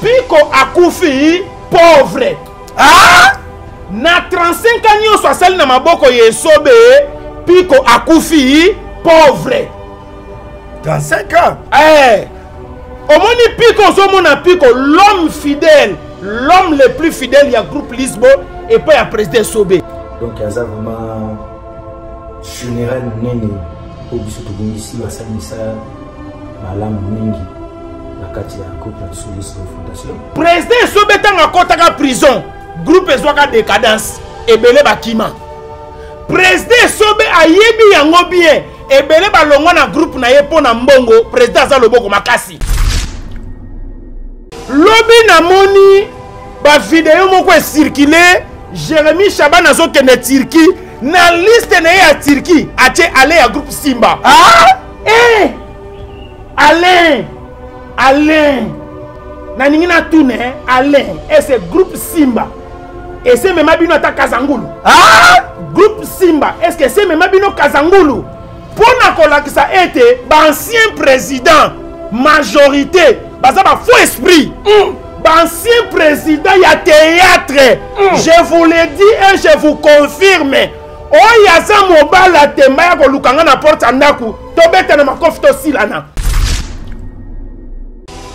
Pico akufi pauvre. Ah? Na 35 ans so asali na maboko yesobe Pico akufi pauvre. 35 ans. Eh. Omoni Pico zomona Pico l'homme fidèle, l'homme le plus fidèle ya groupe Lisbo et pas ya président Sobé. Donc il y a vraiment funéraire nene au biso to bongisi basalisa malamu mingi na kati ya groupe la Lisbo Fondation. Président Sobé tanga kotaka prison, groupe ezwaka décadence ebele bakima. Président Sobé ayebi yango bien ebele balongwa na groupe na ye pona mbongo président za loboko makasi. Lobi na moni ba vidéo moko e circuler Jérémy Chaban azo kene Turquie na liste na ya Turquie ache ale ya groupe Simba. Ah eh Alain na ningina tune Alain et c'est groupe Simba et c'est même bino ta Kazangulu. Ah groupe Simba est-ce que c'est même bino Kazangulu pour na kolakisa été ba ancien président majorité baza ba faux esprit. Ancien président il y a théâtre. Je vous le dis et je vous confirme. Oh yaza mobala temba ya ko lukanga na porte andaku to beta na makofi to silana.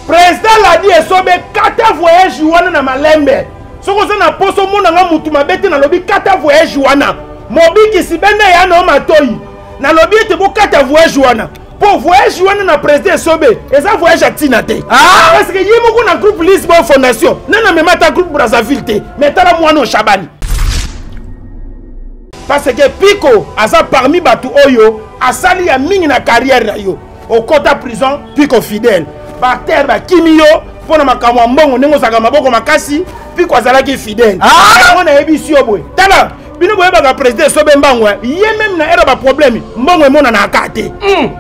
Président l'a dit esobe kata voyage wana na malembe. Soko za na poso mona nga mutu mabete na lobi kata voyage wana. Mobi kisibende ya no matoyi. Na lobi te bo kata voyage wana. Pour voyage wana na président Sobé et ça voyage à Tinate. Ah parce que yimo ko na groupe Lisbo Fondation nana me mata groupe Brazzaville te metala mwana Shabani parce que Pico asa parmi batu oyo asali ya mingi na carrière na yo au kota prison Pico fidèle ba terre ba kimio pona makamwa mbongo nengo saka maboko makasi Pico azalaki fidèle. Ah on a ebisi obwe tala bino boyeba ka président Sobé mbangwa ye même na era ba problème mbongo emona na akate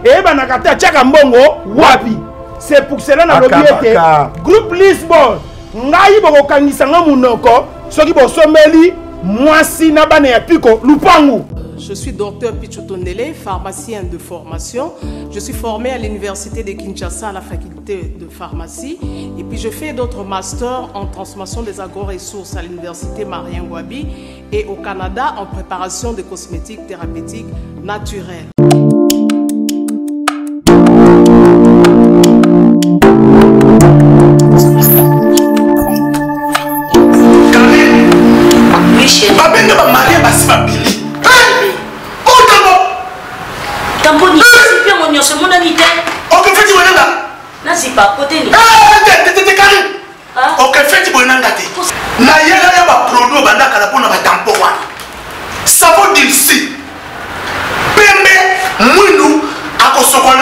eba na akate chaka mbongo wapi. C'est pour cela na lobiete groupe Lisbon ngai boko kangisa nga munoko soki bo someli mwasi na bana ya Pico lupangu. Je suis docteur Pichotondele, pharmacien de formation. Je suis formé à l'université de Kinshasa à la faculté de pharmacie. Et puis je fais d'autres masters en transformation des agro-ressources à l'université Marien Ngouabi et au Canada en préparation de cosmétiques thérapeutiques naturelles.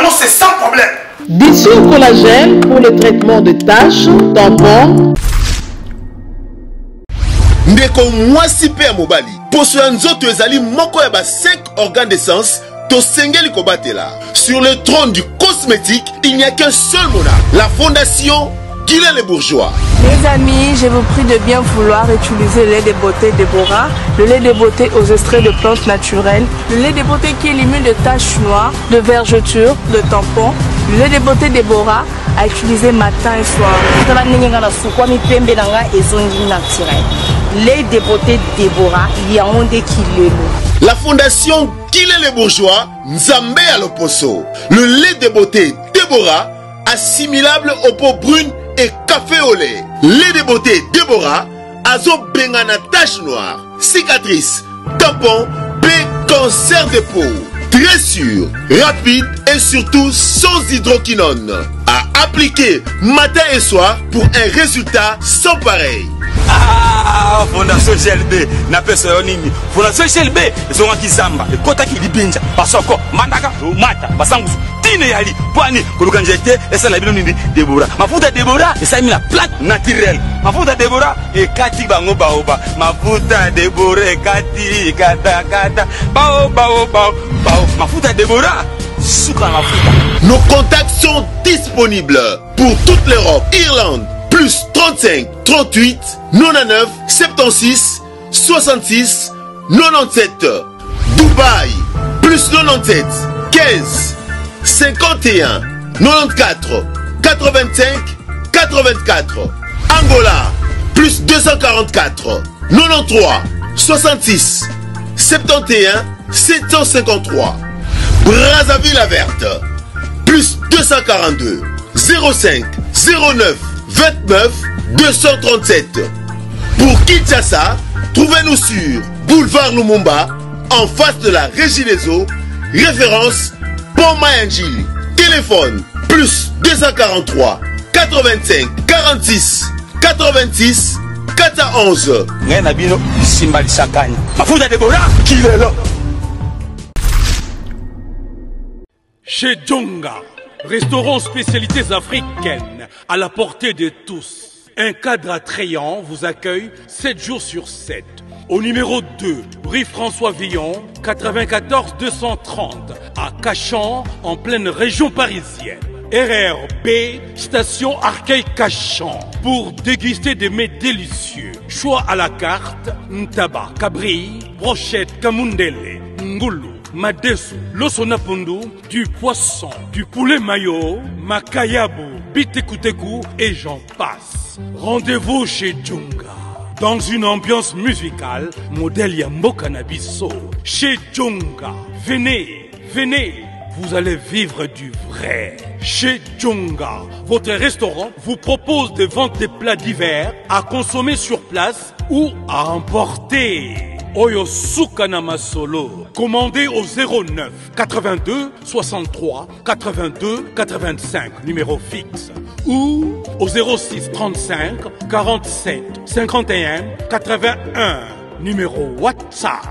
C'est sans problème. Dissout collagène pour le traitement de taches, tampons. Ndeko mwasi pe ya mobali. Poso ya nzoto ezali moko ya ba 5 organes d'essence to sengeli kobatela. Sur le trône du cosmétique, il n'y a qu'un seul monarque. La fondation Guylaine Les Bourgeois. Les amis, je vous prie de bien vouloir utiliser le lait de beauté Déborah, le lait de beauté aux extraits de plantes naturelles, le lait de beauté qui élimine les taches noires, de vergetures, de tampons, le lait de beauté Déborah à utiliser matin et soir. Lait de beauté Déborah, il y a un des kilos. La fondation Guylaine Les Bourgeois, Nzambe à l'Oposo. Le lait de beauté Déborah, assimilable aux peaux brunes et café au lait. Lait de beauté Déborah, azo bengana tache noire, cicatrice, tampon, cancer de peau. Très sûr, rapide et surtout sans hydroquinone. À appliquer matin et soir pour un résultat sans pareil. Ah, Fondation GLB, na pesa yonini. Fondation GLB, zonga kizamba, kota kilibinja, pasoko, mandaka, mata, basangu, tine yali, poani, kuluka njete, esa na bino nindi, Déborah. Mafuta Déborah, esa mina plante naturelle. Mafuta Déborah, e kati bango baoba. Mafuta Déborah, e kati, kata, bao. Mafuta Déborah, suka mafuta. Nos contacts sont disponibles pour toute l'Europe, Irlande, plus 35 38 99 76 66 97. Dubaï, plus 97 15 51 94 85 84. Angola, plus 244 93 66 71 753. Brazzaville la Verte, plus 242 05 09 29 237. Pour Kinshasa, trouvez-nous sur Boulevard Lumumba, en face de la Régie des Eaux, référence Pont Mayangili. Téléphone plus 243 85 46 86 411. Chez Djonga, restaurant spécialités africaines à la portée de tous. Un cadre attrayant vous accueille 7 jours sur 7. Au numéro 2, rue François Villon, 94 230, à Cachan, en pleine région parisienne. RRB, station Arcueil-Cachan, pour déguster des mets délicieux. Choix à la carte, ntaba, cabri, brochette, kamundele, ngoulou, madesu, losonapundu, du poisson, du poulet mayo, makayabu, bitekuteku et j'en passe. Rendez-vous chez Djonga, dans une ambiance musicale, modèle Yambo Cannabiso. Chez Djonga, venez, venez, vous allez vivre du vrai. Chez Djonga, votre restaurant vous propose de vendre des plats divers à consommer sur place ou à emporter. Oyo Sukana Masolo. Commandez au 09 82 63 82 85, numéro fixe. Ou au 06 35 47 51 81, numéro WhatsApp.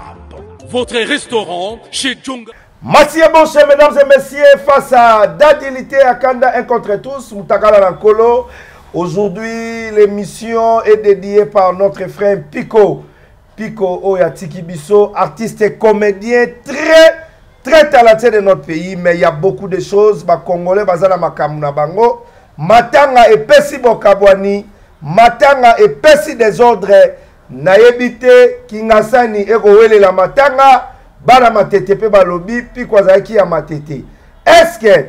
Votre restaurant chez Djonga. Merci et bonjour mesdames et messieurs, face à Dadilité Akanda, un contre tous, Moutakala Lankolo. Aujourd'hui, l'émission est dédiée par notre frère Pico. Pico Oyatiki Bisso, artiste et comédien très talentueux de notre pays, mais il y a beaucoup de choses. Les Congolais, Bazana Makamuna Bango, Matanga et Pessi Bokabwani, Matanga et Pessi des ordres, Naebite, Kingasani et Rowele la Matanga, Bana Matete Pe Balobi, Pico Azaki ya Matete. Est-ce que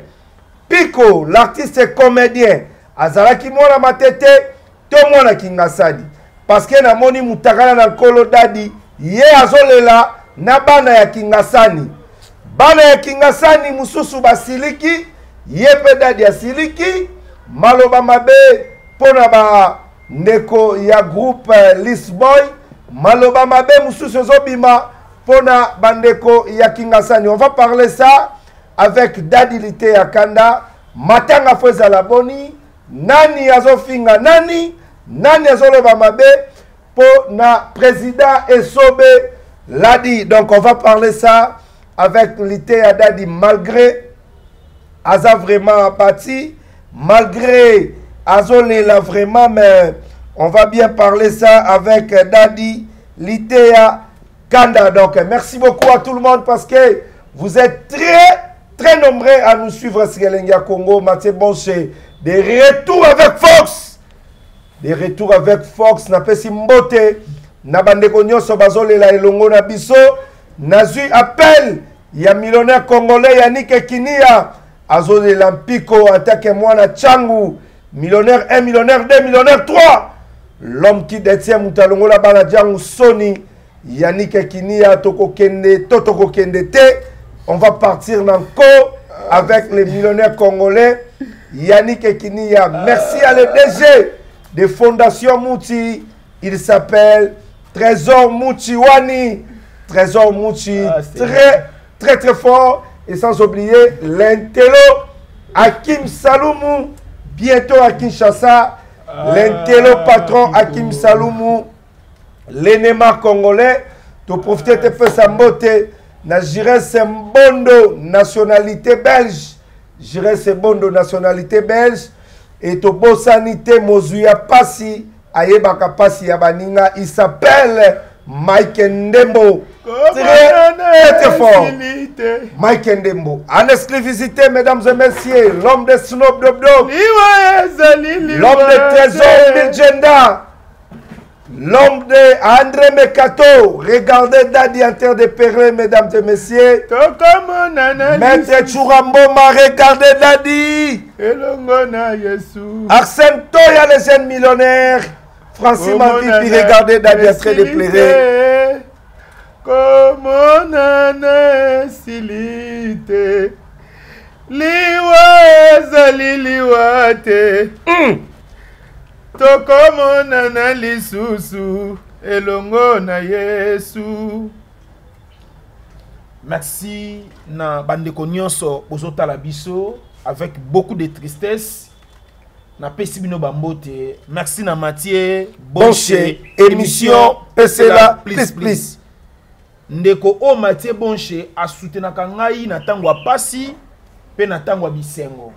Pico, l'artiste et comédien, Azalaki Mona Matete, tout le monde Kingasani? Parce que na moni mutakala na kolo dadi ye azolela na bana ya Kingasani. Bana ya Kingasani mususu basiliki ye pe dadi ya siliki maloba mabe pona ba ndeko ya groupe Lisboy maloba mabe mususu zobima pona bandeko ya Kingasani. On va parler ça avec Dadilité Akanda. Matanga Fweza la boni nani azofinga nani Nani Azoloba Mabe pour na président Esobe l'a dit. Donc on va parler ça avec Lité Adadi malgré Aza vraiment parti, malgré Azole là vraiment, mais on va bien parler ça avec Dadi Lité Kanda. Donc merci beaucoup à tout le monde parce que vous êtes très nombreux à nous suivre sur Lengia Congo. Mathieu Bonché, des retours avec Fox. Des retours avec Fox, na pesi mbote, na bandeko nyonso bazolela elongo na biso, na zui appel, ya millionnaire congolais Yannick Kinia, azolela mpiko, atake mwana changu, millionnaire 1, millionnaire 2, millionnaire 3, l'homme qui détient moutalongo la bana django Sony, Yannick Kinia, toko kende te, on va partir nanko avec les millionnaires congolais, Yannick Kinia. Merci à l'EDG de Fondation Mouti, il s'appelle Trésor Moutiwani. Trésor Mouti, très fort. Et sans oublier l'intello Hakim Saloumou, bientôt à Kinshasa. L'intello patron Hakim Saloumou, l'énéma congolais. Tu profites de faire sa beauté. Na j'irai Sembondo, nationalité belge. J'irai Sembondo, nationalité belge. Et to bosanité Mozuya Passi, Ayebaka Passi Yabaninga, il s'appelle Mike Ndembo. Très fort. Mike Ndembo. En exclusivité, mesdames et messieurs, l'homme de Snoop Dogg, l'homme de Trésor Milgenda, L'homme de André Mekato. Regardez Dadi en terre de perles, mesdames et messieurs. Maître Chouramboma, regardez Dadi. Arsène Toya, les jeunes millionnaires. Francis Mandipi, regardez Dadi en train de pleurer. Como nana silite liwaza liliwate tokomo nana lisusu elongo na Yesu. Merci na bandeko nyonso bozotala biso avec beaucoup de tristesse na pesi bino bambote. Merci na Mathieu Bonche émission Pesela please. Ndeko o Mathieu Bonche a soutenaka ngai na tango pasi pe na tango bisengo.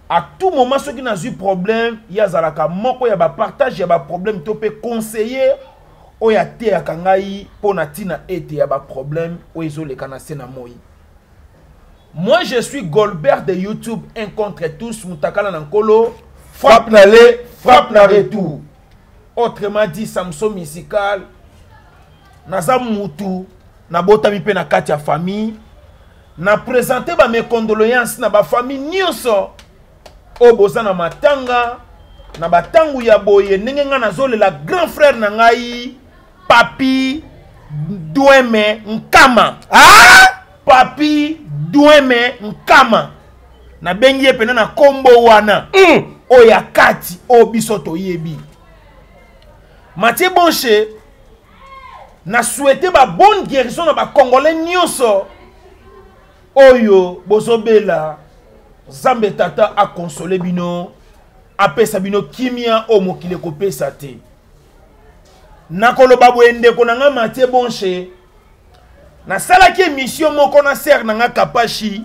À tout moment ceux qui n'a eu problème, il y a zalaka moko ya ba partage ya ba problème to pe conseiller o ya te ya kangai po na tina ete ya ba problème o izole kana sena moi. Moi je suis Goldberg de YouTube, un contre tous, mutakala nankolo, frappe na le, frappe na retour. Autrement dit Samson musical naza mutu na botami pe na kati ya famille na présenter ba mes condoléances na ba famille nyonso o boza na matanga na batangu ya boye ndenge nga nazolela grand frère na ngai Papi Doueme Nkama. Papi Doueme Nkama na bengi ye pena na kombo wana o ya kati o bisoto yebi. Mathieu Bonche na souhaité ba bonne guérison na ba congolais nyonso oyo bozobela Zambe tata a consolé bino apesa bino kimia o mokile ko pesa te. Nakoloba boende ko nanga Mathieu Bonche na sala ki émission moko na ser nanga kapashi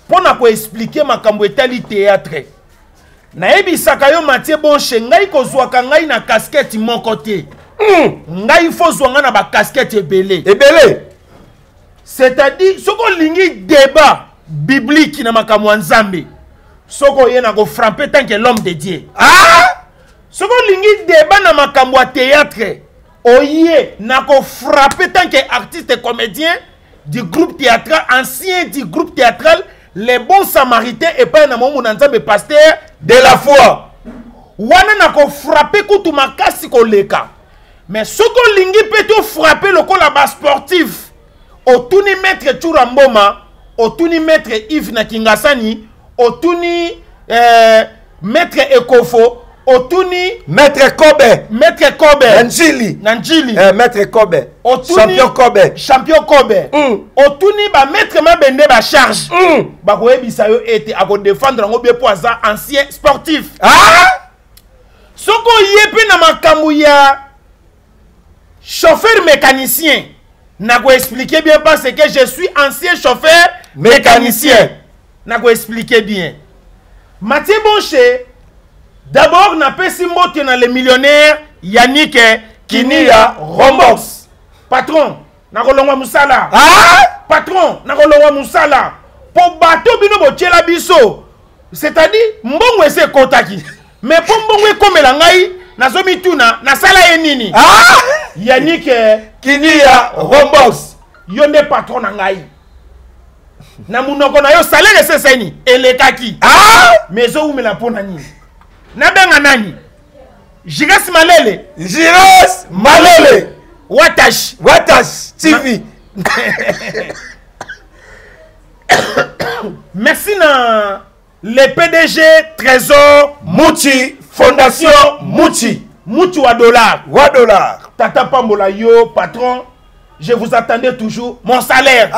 pona ko expliquer makambo etali théâtre. Na ebisaka yo Mathieu Bonche ngai ko zwaka ngai na casquette moko te. Ngai fo zwanga na ba casquette ebele. C'est-à-dire soko lingi débat biblique na makambo nzambe. Soko yena ko frapper tant que l'homme de Dieu. Soko lingi débat na makambo théâtre. Oye na ko frapper tant que artiste et comédien du groupe théâtral, ancien du groupe théâtral Les Bons Samaritains et pas na momu nzambe pasteur de la foi. Wana na ko frapper kutu makasi ko leka. Mais soko lingi peut frapper le col bas sportif. Otuni maître Chouramboma, otuni maître Yves Nakingasani, otuni maître Ekofo, otuni maître Kobe, Nanjili, maître Kobe, otuni champion Kobe, otuni ba maître Mabende ba charge, ba koyebisa yo ete ako défendre ngo be poisa ancien sportif. Soko yepe na makambu ya chauffeur mécanicien. N'a pas expliqué bien parce que je suis ancien chauffeur mécanicien. N'a pas expliqué bien. Mathieu Bonche, d'abord n'a pas si moté dans les millionnaires Yannick Kinia Rombox. Patron, n'a pas l'ongwa Moussala. Patron, n'a pas l'ongwa Moussala. Pour bateau bino bochela biso. C'est-à-dire, mbongo ese kotaki. Mais pour mbongo comme langai, na zomi tuna, na sala enini. Yannick Kinia Rombox. Yonde patron na ngai. Na munoko na yo salaire seseni elekaki. Mezo umela pona nini. Na benga nani? Jiras Malele. Watash TV. Merci na le PDG Trésor Mouchi Fondation Mouchi wa dollar. Tata Pambola yo patron, je vous attendais toujours mon salaire.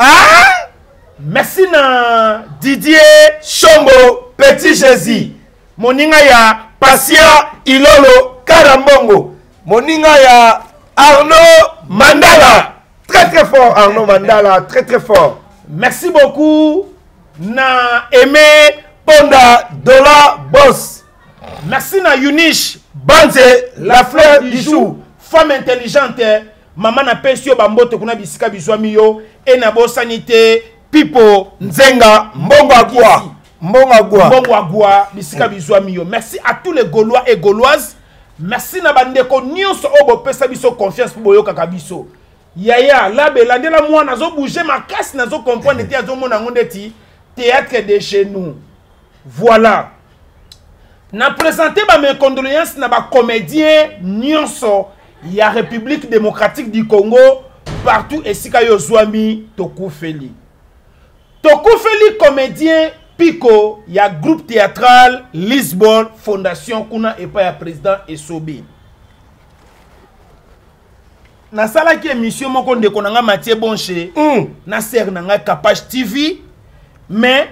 Merci na Didier Chombo Petit Jésus. Moninga ya Passia Ilolo Karambongo. Moninga ya Arnaud Mandala. Très fort Arnaud Mandala, très fort. Merci beaucoup na Aimé Ponda Dollar Boss. Merci na Yunish Banze la fleur du jour. Femme intelligente. Maman na pesio bambote kuna bisika bizwami yo. Et na bo sanité Pipo Nzenga Mbongo Agua bisika bizwami yo. Merci à tous les Gaulois et Gauloises merci na bandeko nyonso obo pesa biso confiance pour boyo kaka biso yaya la belandela moi nazo bouger ma casse nazo comprendre te azo mona ngondeti théâtre de chez nous voilà na présenter ba mes condoléances na ba comédien nyonso ya République démocratique du Congo partout esika yo zwami tokufeli comédien Pico, il y a groupe théâtral Lisbonne Fondation kuna et pas ya président Esobi. Na sala ki émission moko ndeko nanga Mathieu Bonche, na ser nanga Kapage TV, mais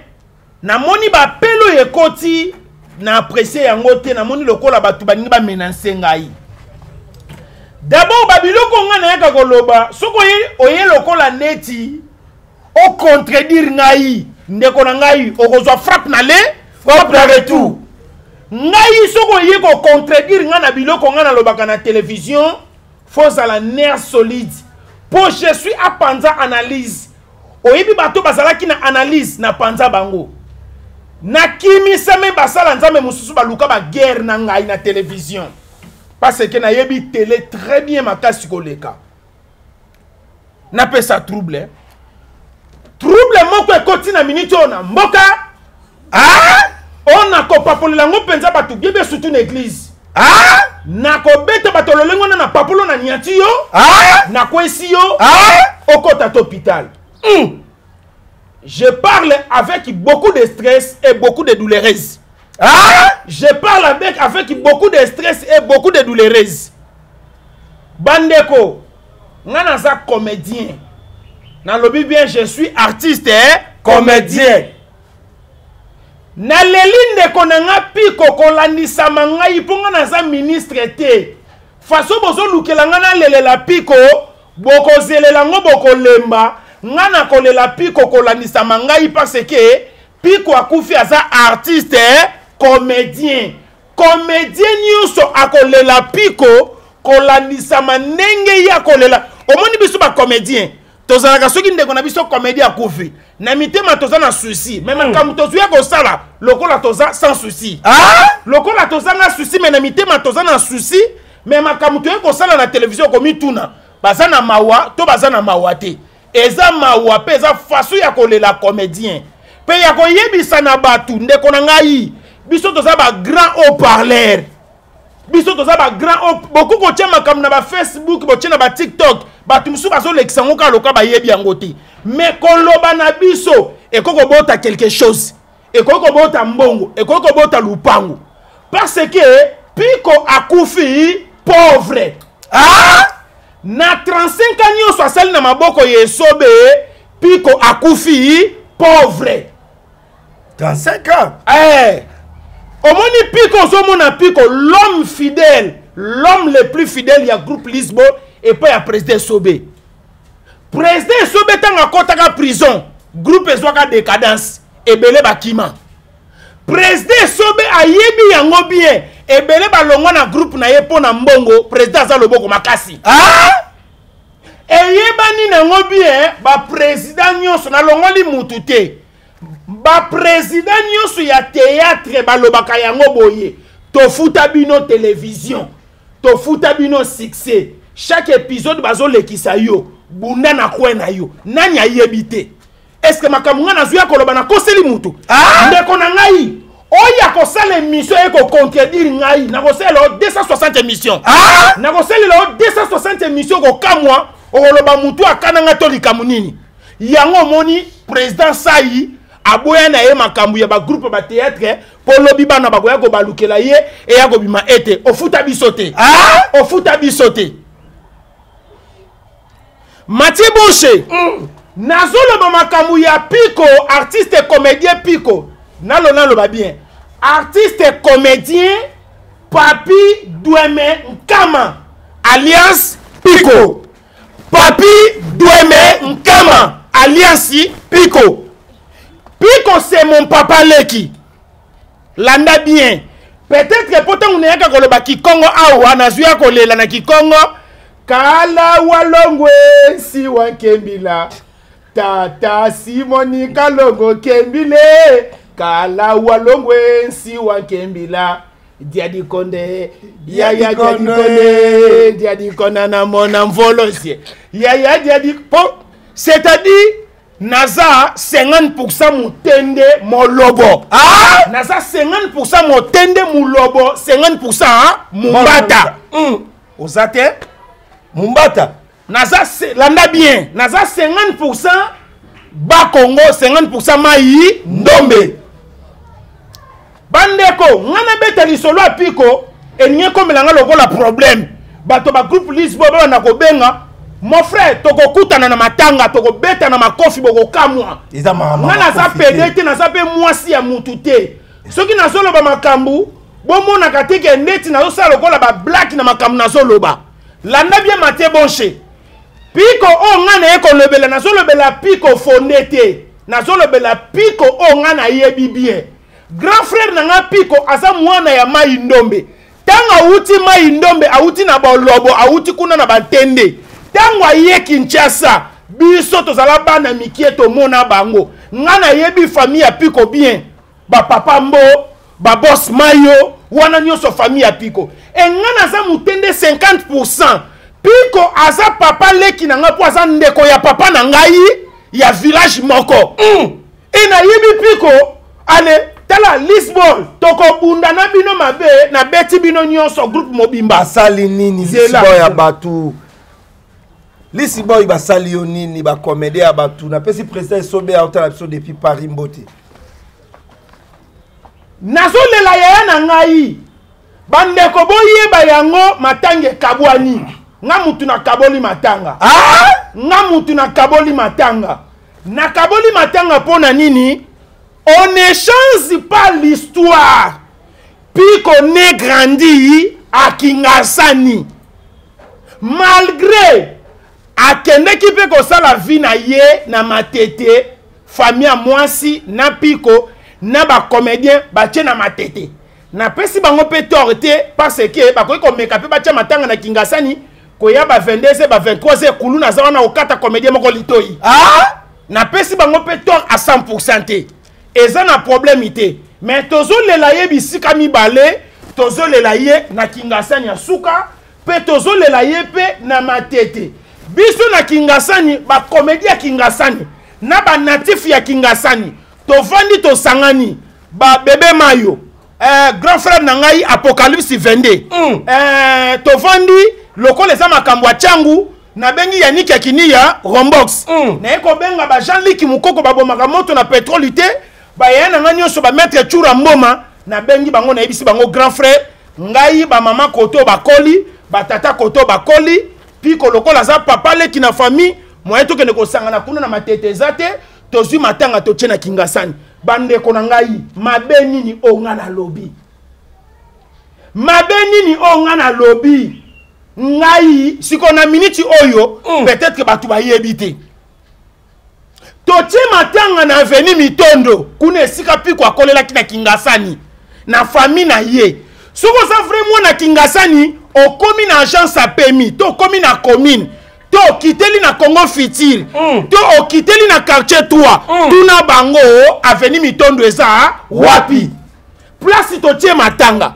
na moni ba pelo ekoti na apprécier yango te na moni lokola batu baningi ba menacer ngai. D'abord babiloko nga na yaka koloba, soko oye lokola neti o contredire ngai. Ndeko na ngai okozwa frappe na le frappe na retour ngai soko yeko contredire nga na biloko nga na lobaka na télévision faut à la nerf solide pour je suis à panza analyse oyebi bato bazalaki na analyse na panza bango na kimi seme basala nzambe mususu baluka ba guerre na ngai na télévision parce que na yebi télé très bien makasi koleka na pesa trouble trouble moko ekoti na minute ona mboka on a kopapolela ngo penza batu biebe surtout na église na kobeta bato lolengo na papolo na niati yo na kwesi yo okota hôpital je parle avec beaucoup de stress et beaucoup de douloureuse je parle avec beaucoup de stress et beaucoup de douloureuse bandeko ngana za comédien. Dans le bien, je suis artiste et comédien. Na leline de konanga piko kolandisa mangai ponga na za ministre te. Faso bozo lukelanga na lele la piko boko zelela ngo boko lemba ngana kolela piko kolandisa mangai parce que piko akufi aza artiste et comédien. Comédien nyuso akolela piko kolandisa manenge ya kolela. Omoni biso ba comédien. Tozalaka soki ndeko na biso comédie akufi na mitema toza na souci même quand tozuya ko sala lokola toza sans souci lokola toza na souci mais na mitema toza na souci mais makamu toye ko sala na télévision ko mituna baza na mawa to baza na mawa te eza mawa pe eza façon ya kolela comédien pe ya ko yebisa na batu ndeko na ngai biso toza ba grand haut-parleur biso toza ba grand beaucoup ko tia makamu na ba Facebook bo tia na ba TikTok batu musu bazo leksango ka loka ba yebi yango te mais koloba na biso e koko bota quelque chose e koko bota mbongo e koko bota lupango parce que piko akufi pauvre na 35 ans nyoso asali na maboko yesobe piko akufi pauvre 35 ans omoni piko zomona piko l'homme fidèle l'homme le plus fidèle ya groupe Lisbonne et pas ya président Sobé. Président Sobé tanga kotaka prison, groupe ezwaka décadence et belé bakima. Président Sobé ayebi yango bien et belé balongwa na groupe na ye pona mbongo, président za loboko makasi. Et yebani nango bien ba président nyonso na longoli mutu te. Ba président nyonso ya théâtre balobaka yango boye. Tofuta bino télévision, tofuta bino succès. Chaque épisode bazo lekisa yo bunda na kwena yo nani ayebite est-ce que makamunga na zuya koloba na koseli mutu ndeko na ngai oya ko sala émission e ko contredire ngai na ko sala 260 émissions na ko sala 260 émissions ko kamwa o koloba mutu akana nga to likamunini yango moni président Sai aboya na ye makambu ya ba groupe ba théâtre pour lobi bana bakoya ko balukela ye e ya ko bima ete ofuta bisote ofuta bisote Mathieu Bonche nazolo ba makambu ya Pico artiste comédien Pico nalo ba bien artiste comédien Papi Doueme Nkama alliance Pico Papi Doueme Nkama alliance Pico Pico c'est mon papa Leki landa bien peut-être que pourtant on est koloba Kikongo awa nazuya kolela na Kikongo Kala walongwe si wankembila Tata Simoni kalongo kembile Kala walongwe si wankembila Diadi Konde, Yaya Diadi Konde, Diadi Konana mon envolosie. Yaya Diadi c'est-à-dire Naza 50% mutende molobo. Ah, Naza 50% mutende mulobo, 50% mumbata. Osate mumbata. Naza landa bien. Naza 50% ba Congo, 50% mai ndombe. Bandeko, ngana beta lisolo apiko, enye comme langa lokola problème. Bato ba groupe Lisboa ba na kobenga. Mon frère, toko kutana na matanga, toko beta na makofi boko kamwa. Ngana za pedete na za pe mwasi ya mutute. Soki na solo ba makambu, bomo na katike neti na zo lokola ba black na makambu na solo ba. Landa bien mate bonche. Piko o ngana eko lebela na solo bela piko fondete. Na solo bela piko o ngana yebi bien. Grand frère na nga piko asa mwana ya mai ndombe. Tanga uti mai ndombe, auti na ba lobo, auti kuna na bantende. Tangwa ye Kinshasa biso tozala bana mikie to mona bango ngana yebi famille ya piko bien ba papa mbo ba boss mayo wana nyoso famille ya piko e ngana za mutende 50% piko aza papa leki na nga po aza ndeko ya papa na ngai ya village moko e na yebi piko ale tala Lisbon toko bunda na bino mabe na beti bino nyoso groupe mobimba sali nini Lisbon ya batu Lisi boy ba sali yo nini ba comédie ya batu na pesi président sobe a otala biso depuis Paris mbote nazo lela ya na ngai bandeko boyeba yango matange kabwani nga mutu na kaboli matanga nga mutu na kaboli matanga na kaboli matanga pona nini on ne change pas l'histoire puis qu'on est grandi à Kingasani malgré akende kipe ko sala vie na ye na matete famille mwasi na piko na ba comédien ba tche na matete na pesi bango pe torte parce que ba ko meka pe ba tche matanga na Kingasani ko ya ba 22 ba 23 kulu na zawana okata comédien moko litoi na pesi bango pe tor à 100% te eza na problème ité mais tozo lela ye bisika mibale tozo lela ye na Kingasani asuka pe tozo lela ye pe na matete biso na Kingasani ba comédie ya Kingasani na ba natif ya Kingasani to vandi to sangani ba bébé mayo grand frère na ngai Apocalypse 22 to vandi lokola za makambo changu na bengi ya Nick Akinia Rombox na eko benga ba Jean-Luc Mukoko ba bomaka moto na pétrolité ba yana nganyo so ba maître Chura Mboma na bengi bango na ebisi bango grand frère ngai ba mama koto ba koli ba tata koto ba koli piko lokola za papa leki na famille moye to kene ko sangana kuna na matete zate tozwi matanga to tchena Kingasani bande ko na ngai mabe nini o ngana lobi mabe nini o ngana lobi ngai siko na minute oyo peut-être que batu ba yebite to tche matanga na avenue Mitondo kuna esika piko akolela kina Kingasani na famille na ye soko sa vraiment na Kingasani o komi na agence a permis to komi na commune to kiteli na Congo Fitir to o kiteli na quartier 3 tuna bango avenue Mitondo eza wapi place to tie matanga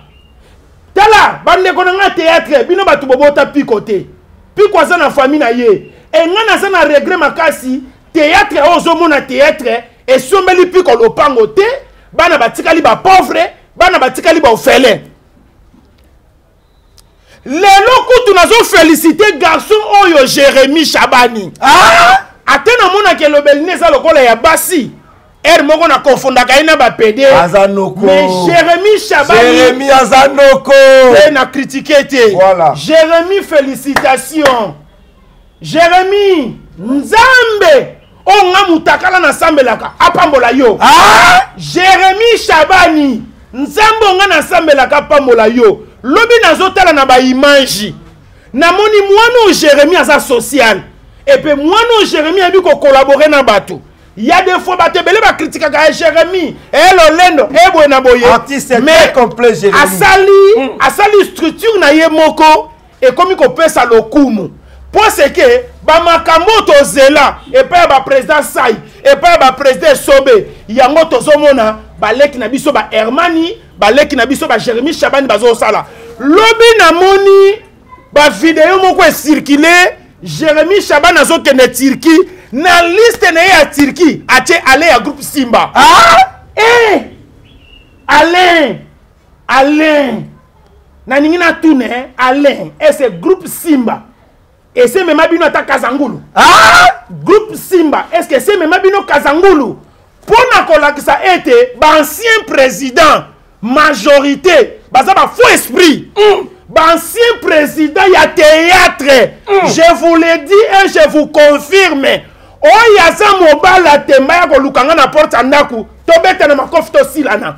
tala bande ko na théâtre bino batu bobota pikote piko za na famille na ye e ngana za na regret makasi théâtre ozo mona théâtre e sombeli piko lopango te bana batikali ba pauvre bana batikali ba ofele lelo kutu nazo féliciter garçon oyo Jérémy Chabani atena mona ke lobeline za lokola ya basi moko na confondaka ina ba PD Azanoko mais Jérémy Chabani Jérémy Azanoko na critiquer te voilà Jérémy félicitations Jérémy Nzambe onga mutakala na sambelaka apambola yo Jérémy Chabani Nzambe onga na sambelaka apambola yo lobi nazotala na ba image na moni mwana Jérémy asa social et puis mwana Jérémy abi ko collaborer na bato il y a des fois batebele ba critique ka Jérémy lolendo boy na boye artiste mais complet Jérémy asali structure na ye moko et comme ko pesa lokumu pour ce que ba makambo to zela et pas ba président Sai et pas ba président Sobe yango to zomona baleki na biso ba Hermani, baleki na biso ba Jérémy Chabani bazo sala. Lobi na moni ba vidéo moko e circuler Jérémy Chabani azo kende Turquie na liste na ya Turquie ache aller ya groupe Simba. Alain na ningina tune Alain et ce groupe Simba et c'est même bino ta Kazangulu. Groupe Simba est-ce que c'est même bino Kazangulu pour na kolakisa été ancien président majorité baza ba faux esprit ancien président ya théâtre je vous le dis et je vous confirme o yaza mobala temba ya kolukanga na porte andaku tobeta na makofi to silana.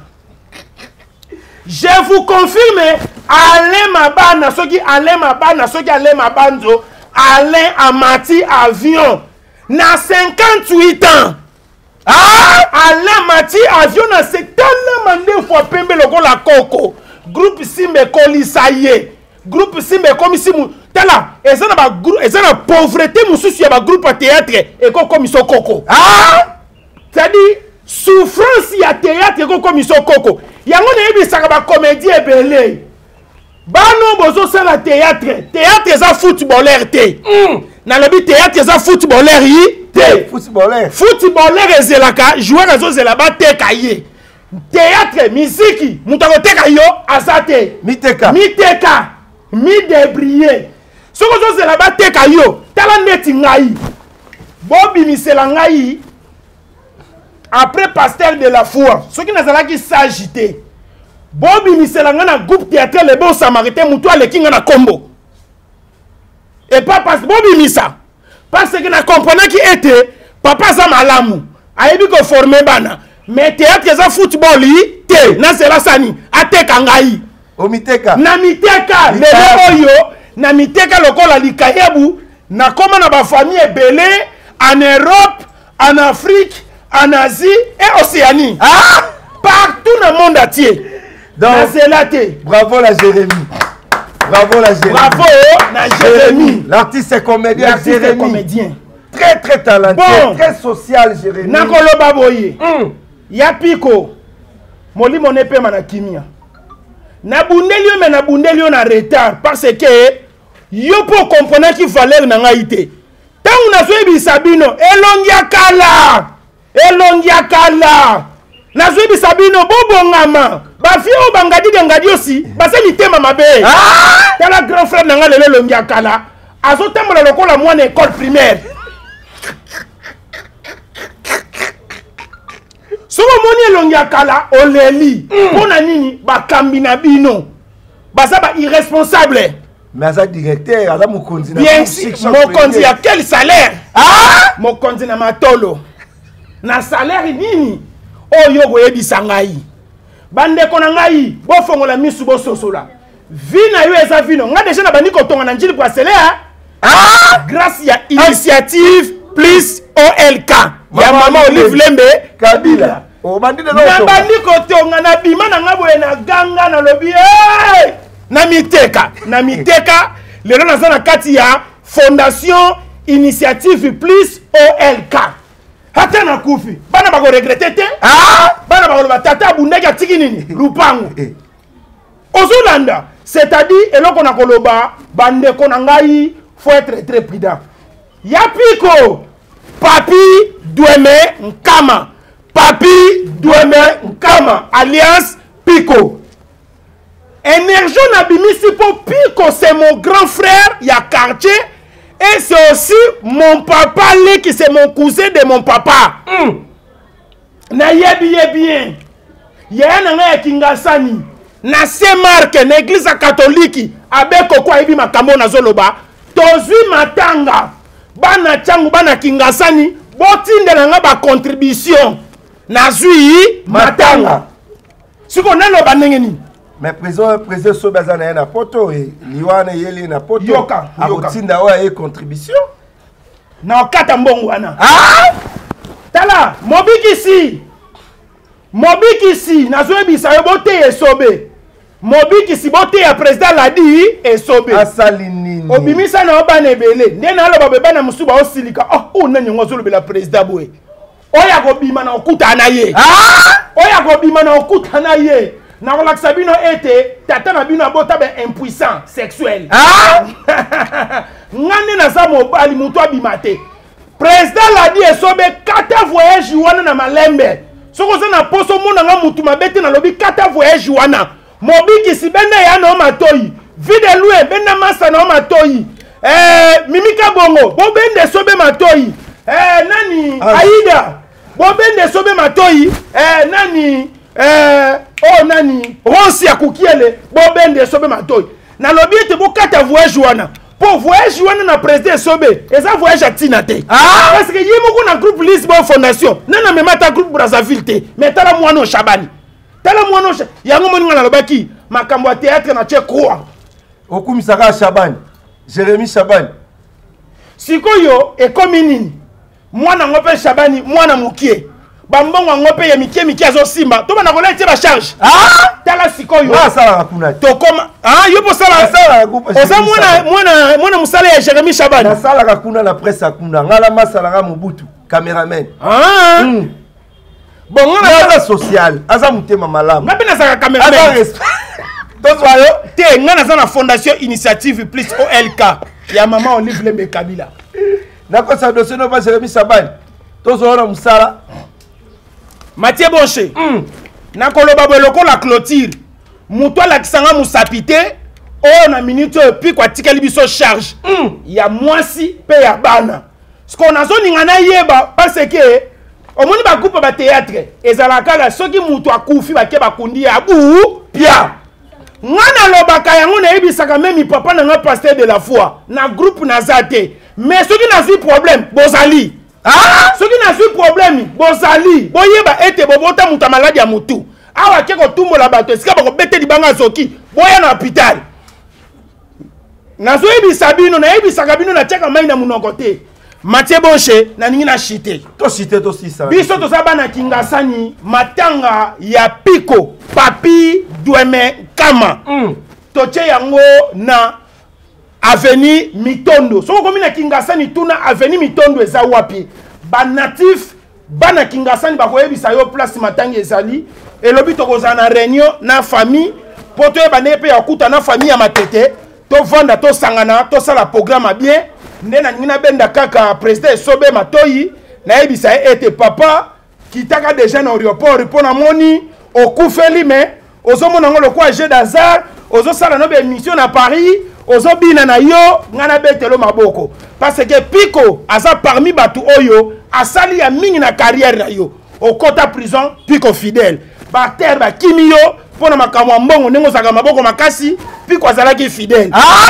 Je vous confirme, Alain Mabana, ceux qui Alain Mabana, ceux qui Alain Mabanzo, Alain Amati avion, na 58 ans. Alain Mati avion na 70 ans, fois pembe logo la coco. Groupe Simbe Kolisaye. Groupe Simbe Komisimu. Tala, et ça na groupe, et ça na pauvreté mususu ya ba groupe théâtre et comme iso coco. C'est-à-dire souffrance ya théâtre et comme iso coco. Yango na yebisaka ba comédien belé. Bano bozo sala théâtre. Théâtre za footballeur te. Na lobi théâtre za footballeur yi te. Footballeur. Footballeur ezelaka, joueur azo zela ba te kaye. Théâtre musique, mutako te kayo azate. Miteka. Miteka. Mi débrier. Soko zo zela ba te kayo, tala neti ngai. Bobi misela ngai. Après pasteur de la foi, ceux qui n'ont qui s'agiter. Bobi Misselanga na groupe théâtre les bons samaritains mutua le kinga na combo. Et pas parce Bobi Missa. Parce que na comprenant qui était papa za malamu. Ayebi ko formé bana. Mais théâtre za football yi te na sela sani ateka ngai. O miteka. Na miteka le oyo na miteka lokola likayebu na koma na ba famille ebele en Europe, en Afrique, en Asie et Océanie. Partout dans le monde entier. Donc, bravo la Jérémy. Bravo la Jérémy. Bravo la Jérémy. L'artiste est comédien. L'artiste est comédien. Très très talentueux. Bon. Très social Jérémy. Nakolo baboye. Ya piko. Moli monepe manakimia. Na bundelio mais na bundelio na retard parce que yo po comprendre qui valeur na ngaite. Tant na zoebi sabino elongia kala. Elongia kala. Nazwebi sabino bobo ngama. Ba fio bangadi aussi. Ba se mitema mabe. Tala grand frère nanga lele elongia kala. Azo tambola lokola mwana école primaire. Soko moni elongia kala oleli. Pona nini ba kambina bino. Ba sa ba irresponsable. Mais aza directeur, aza mokonzi na. Bien sûr, mokonzi a quel salaire? Mokonzi na matolo. Na salaire nini oyo goyebisa ngai bande ko na ngai bo fongola misu bo sosola vina yo eza vino nga déjà na bandi ko tonga na njili kwa selea grâce ya initiative plus OLK ya mama Olive Lembe Kabila o bandi de na bandi ko tonga na bima na ngabo na ganga na lobi na miteka lelo na zana kati ya fondation initiative plus OLK. Hata na kufi bana bako regretter te bana bako batata abundaki tiki nini lupango ozolanda c'est-à-dire eloko na koloba bande ko na ngai faut être très prudent ya piko papi Doueme Nkama alliance Pico énergie na bimisi po Pico c'est mon grand frère ya quartier. Et c'est aussi mon papa, qui c'est mon cousin de mon papa. Na yebi bien. Yaya na Kingasani. Na Saint-Marc, na église catholique. Abeko kwa ebi makambo na zoloba. Tozui matanga. Bana changu bana Kingasani. Botinde na nga ba contribution. Na zui matanga. Siko nano banengeni. Mais président Sobaza na na poto et liwana yeli na poto yoka abotinda wa e contribution na kata mbongo wana tala mobikisi nazwebisa yo bote esobe mobikisi bote ya président ladi esobe asali nini obimisa na obana ebele nde na aloba beba na musuba osilika nani ngozolo bela président boye oya kobima na okuta na ye oya kobima na okuta na ye na kolakisa bino ete tata na bino abota be impuissant sexuel ngane na za mobali mutu abima te président l'a dit esobe kata voyage wana na malembe soko za na poso mona nga mutu mabete na lobi kata voyage wana mobiki si benda ya na matoyi vide loué benda masa na matoyi mimika bongo bobende sobe matoyi nani Aïda bobende sobe matoyi nani nani Ronsi ya kukiele bobende sobe matoyi na lobi ete bokata voyage wana pour voyage wana na président sobe eza voyage atina te parce que yimoko na groupe Lisbon Fondation nana memata groupe Brazzaville te mais tala mwana Shabani tala mwana yango moninga na lobaki makambo ya théâtre na tche croix okumisaka Shabani Jérémy Shabani sikoyo ekomi nini mwana ngope Shabani mwana mukie bambongo ngope ya mikie azo simba to bana kola tie ba charge tala sikoyo sala hakuna to koma yopo sala oza mwana musala ya Jérémy Shabani na sala hakuna na presse hakuna ngala masala nga Mobutu cameraman bon ngana social aza mutema malamu ngapi na saka cameraman tozoyo te ngana za na fondation initiative plus OLK ya mama Olive Lembe Kabila nako sa dossier no ba Jérémy Shabani tozoyo na musala Mathieu Bonche nakoloba boloko la clôture mutu alakisanga musapite oyo na minute oyo pi kwa tikali biso charge ya mwasi pe ya bana sko nazoninga na yeba parce que omoni bakupa ba théâtre ezalaka la soki mutu akufi bake bakundi ya bu pia ngana lobaka yango na yebisaka memi papa na nga pasteur de la foi na groupe nazate mais soki nazwi problème bozali soki nazwi problème bozali boyeba ete bobota mutu maladi ya mutu awa ke kotumbola bato esika bakobete libanga soki boya na hôpital nazoyebisa bino nayebisaka bino natiaka mai na munoko te Mathieu Bonche na ningi na chite to chite to sisa biso to sabana kingasani matanga ya piko papi dueme kama toche yango na avenue Mitondo soko komi na kingasani tuna avenue Mitondo eza wapi ba natif bana kingasani bakoyebisa yo place matanga ezali elobi tokozala na réunion na famille po toyeba nde mpe ya kuta na famille ya matete tovanda tosangana tosala programme bien nde na ningi nabenda kaka président esobe matoyi nayebisa ye ete papa kitaka deja na aéroport mpo na moni okufeli me ozomona ngo lokwa jeu d'hasard ozosala no bémission na Paris ozobina na yo nga nabetelo maboko parce que Piko aza parmi bato oyo asali ya mingi na carrière na yo okota prison Piko fidèle bater bakimi yo mpo na makambo ya mbongo ndenge ozalaka maboko makasi Piko azalaki fidèle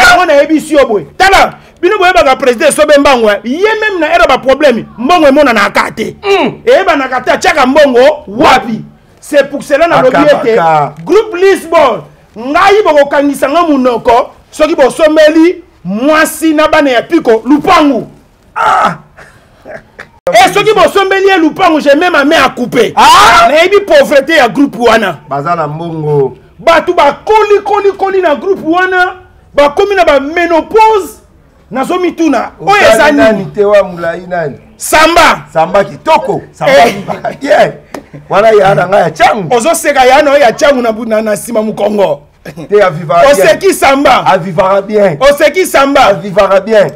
yango nayebisi yo boye tala bino boyebaka président esobe mbango ye même na ere baproblème mbongo emonanaka te eyebanaka te atiaka mbongo wapi c'est pour cela na lobi ete groupe Lisbon ngai bokokangisa nga munoko soki bosombeli mwasi na bana ya Piko lupangu soki bosombeli ye lupangu j'ai même ma main à couper nayebi pauvreté ya groupe wana baza na mbongo bato bakoli na groupe wana bakomi na baménopause nazomituna oyo eza nini te wa mulai nani samba kitoko wana yana nga ya changu ozoseka yana oyo ya changu na nsima mukongo te avivara bien oseki samba avivara bien oseki samba avivara bien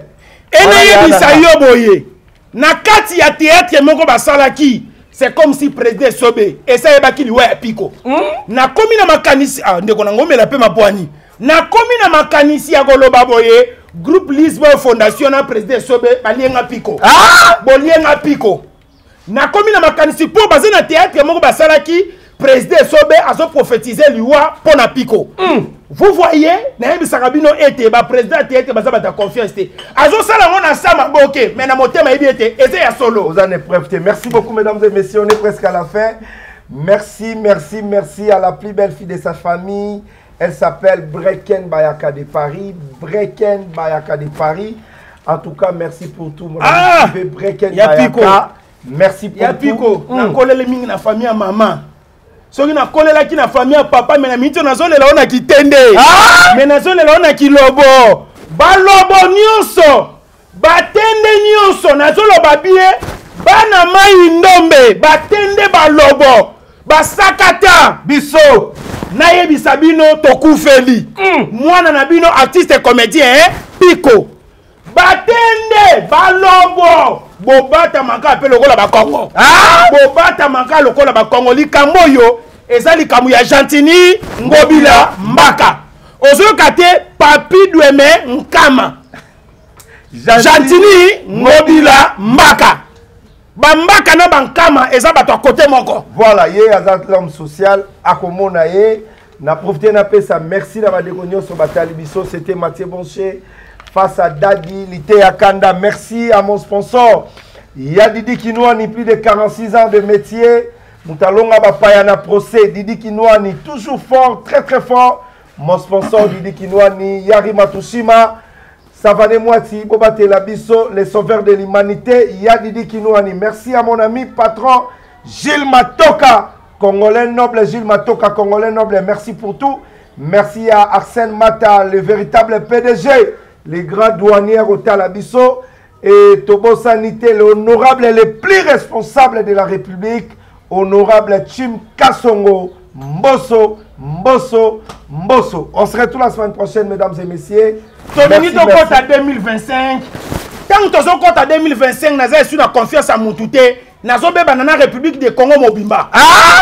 enayebisa yo boye na kati ya théâtre moko basalaki c'est comme si président sobe esayebaki liwa ya Piko nakomi na makanisi ndeko na ngomela mpe mapwani nakomi na makanisi ya koloba boye groupe Lisbon Fondation na président sobe balienga Piko bolienga Piko nakomi na makanisi po baze na théâtre moko basalaki président sobe azo prophétiser liwa po na Piko vous voyez nayebisaka bino ete ba président théâtre baza bata confiance te azo sala ngona sama boke mais na motema yebi ete eze ya solo vous en êtes preuve. Merci beaucoup mesdames et messieurs, on est presque à la fin. Merci à la plus belle fille de sa famille. Elle s'appelle Breken Bayaka de Paris. Breken Bayaka de Paris. En tout cas, merci pour tout. Breken Bayaka. Merci pour tout. Piko, na kolele mingi na famille ya maman. Soki na kolela ki na famille ya papa mais na mito nazolela ona kitende. Mais nazolela ona kilobo. Balobo nyonso. Batende nyonso nazoloba bien. bana mai ndombe batende balobo basakata biso nayebisa bino tokufeli mwana na bino artiste comédien Piko batende balobo bobata maka pe lokola ba Congo bobata maka lokola ba Congo likambo yo eza likambo ya Gentini Ngobila Mbaka ozoyoka te Papi Doueme Nkama Gentini Ngobila Mbaka Bambaka na Bankama eza bato à côté moko. Voilà, yé azat l'homme social akomona ye na profiter na pesa merci na badegonyo so batali biso c'était Mathieu Bonché face à Dadi Lité Akanda. Merci à mon sponsor Didi Kinouani, plus de 46 ans de métier. Moutalonga Bapayana procès Didi Kinouani, toujours fort, très très fort. Mon sponsor Didi Kinouani, Yari Matushima, Savane Moiti, Bobate Labiso, les sauveurs de l'humanité, Didi Kinouani. Merci à mon ami patron Gilles Matoka, Congolais noble, Gilles Matoka, Congolais noble. Merci pour tout. Merci à Arsène Mata, le véritable PDG, les grands douaniers au Talabiso. Et Tobo Sanité, l'honorable et le plus responsable de la République, honorable Chim Kassongo, Mbosso. On se retrouve la semaine prochaine, mesdames et messieurs. Tomini to compte à 2025. Tant que ton compte à 2025, naza est une confiance à Moutouté. Nazo be banana République de Congo Mobimba.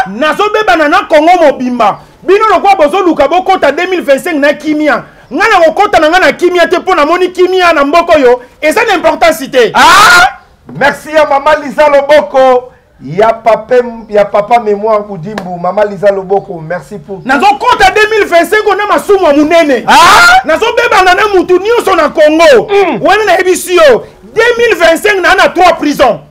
Nazo be banana Congo Mobimba. Bino lo kwa bozo luka bo compte à 2025 na kimia. Ngana ko compte na kimia te pona moni kimia na mboko yo. Et ça l'importance cité. Merci à maman Lisa Loboko. Ya papa mémoire Boudimbu, maman Lisa Loboko, merci pour tout. Nazo compte à 2025 on a masumu munene. Nazo beba nana mutu nyonso na Congo. Wana na ebisio 2025 na 3 prisons.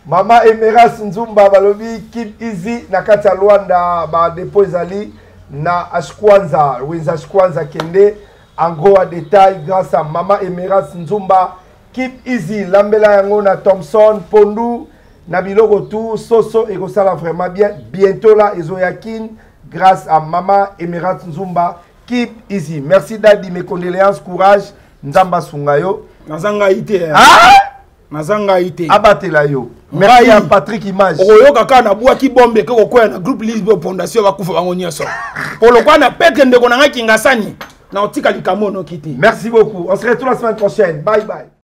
Maman Emeras Nzumba balobi Keep Easy na kati ya Luanda ba dépôt ezali na Ashkwanza, Winza Ashkwanza kende en gros à détail grâce à maman Emeras Nzumba. Keep Easy, Lambela yango na Thompson, Pondu, na biloko tout, Soso et ça vraiment bien. Bientôt là, Ezoyakin, grâce à Maman Emerat Nzumba. Keep Easy. Merci Daddy, mes condoléances, courage. Nzamba Sungayo. Nazanga ite. Nazanga ite. Abatela yo. Merci à Patrick Image. Oyo kaka na bua ki bombe ko ko na groupe Lisbo Fondation ba kufa bango nyoso. Polo kwa na peke ndeko na kingasani. Na otika likamono kiti. Merci beaucoup. On se retrouve la semaine prochaine. Bye bye.